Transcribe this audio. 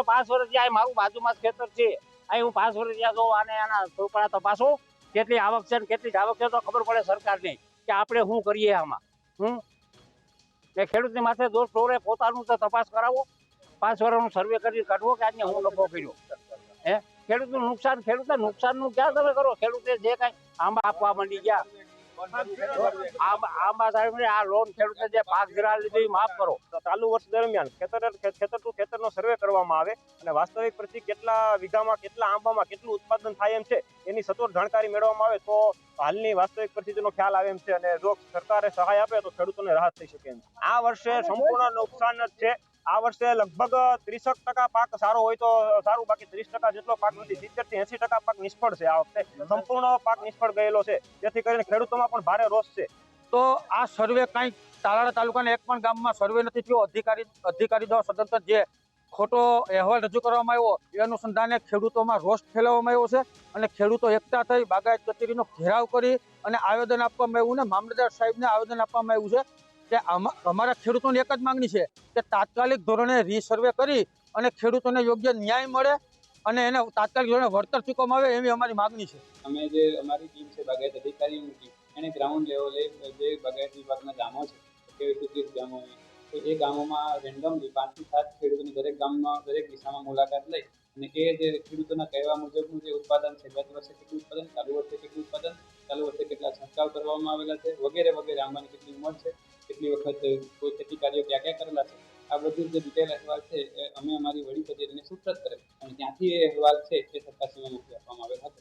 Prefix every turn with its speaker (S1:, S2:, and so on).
S1: તો 5 વર્ષથી આ મારું બાજુમાં જ ખેતર છે, અહીં હું 5 વર્ષથી જોઉં આને આના ચોપડા તપાસો કેટલી આવક છે ને કેટલી આવક છે તો ખબર પડે સરકારને કે આપણે શું કરીએ આમાં. એ ખેડૂતની માથે દોષ ઢોરે, પોતાનું તો તપાસ કરાવો, 5 વર્ષનું સર્વે કરી કાઢવો કે આજે હું નફો કર્યો. ખેડૂતનું નુકસાનનું ક્યાં તમે કરો? ખેડૂતે જે કાંઈ આંબા આપવા માંડી ગયા, આંબા સાહેબ આ લોન ખેડૂતે જે પાક ધિરાણ લીધી માફ કરો.
S2: ચાલુ વર્ષ દરમિયાન ખેતર ટુ ખેતરનો સર્વે કરવામાં આવે અને વાસ્તવિક પ્રતિ કેટલા વીઘામાં કેટલા આંબામાં કેટલું ઉત્પાદન થાય એમ છે એની સચોટ જાણકારી મેળવવામાં આવે તો હાલની વાસ્તવિક પરિસ્થિતિનો ખ્યાલ આવે એમ છે અને જો સરકારે સહાય આપે તો ખેડૂતોને રાહત થઈ શકે એમ છે. આ વર્ષે સંપૂર્ણ નુકસાન જ છે. આ વર્ષે લગભગ 30% પાક સારો હોય તો સારું, બાકી 30% જેટલો પાક નથી. 70 થી 80% પાક નિષ્ફળ છે. આ વખતે સંપૂર્ણ પાક નિષ્ફળ ગયેલો છે, જેથી કરીને ખેડૂતોમાં પણ ભારે રોષ છે.
S3: તો આ સર્વે કંઈ તાલાળા તાલુકાના એક પણ ગામમાં સર્વે નથી થયો. અધિકારી દ્વારા સદંતર જે ખોટો અહેવાલ રજૂ કરવામાં આવ્યો એ અનુસંધાને ખેડૂતોમાં રોષ ફેલાવવામાં આવ્યો છે અને ખેડૂતો એકઠા થઈ બાગાયત કચેરીનો ઘેરાવ કરી અને આવેદન આપવામાં આવ્યું ને મામલતદાર સાહેબને આવેદન આપવામાં આવ્યું છે કે અમારા ખેડૂતોની એક જ માંગણી છે કે તાત્કાલિક ધોરણે રીસર્વે કરી અને ખેડૂતોને યોગ્ય ન્યાય મળે અને એને તાત્કાલિક ધોરણે વળતર ચૂકવવામાં આવે એવી અમારી માંગણી છે.
S4: અમે જે અમારી ટીમ છે બાગાયત અધિકારીઓની ટીમ, એને ગ્રાઉન્ડ લેવલે જે બાગાયત વિભાગના ગામો છે 23 ગામો, તો એ ગામોમાં રેન્ડમલી 5 થી 7 ખેડૂતોની દરેક ગામમાં દરેક દિશામાં મુલાકાત લઈ અને એ જે ખેડૂતોના કહેવા મુજબનું જે ઉત્પાદન છે, ગત વર્ષે કેટલું ઉત્પાદન, ચાલુ વર્ષે કેટલું ઉત્પાદન, ચાલુ વર્ષે કેટલા છંટકાવ કરવામાં આવેલા છે વગેરે વગેરે, આંબાની કેટલી ઉંમર છે, કેટલી વખત કોઈ ખેતી કાર્યો ક્યાં ક્યાં કરેલા છે, આ બધું જે ડિટેલ અહેવાલ છે એ અમે અમારી વડી કચેરીને સુપ્રત કરે અને ત્યાંથી એ અહેવાલ છે એ સરકારશ્રીમાં મોકલી આપવામાં આવેલ હતો.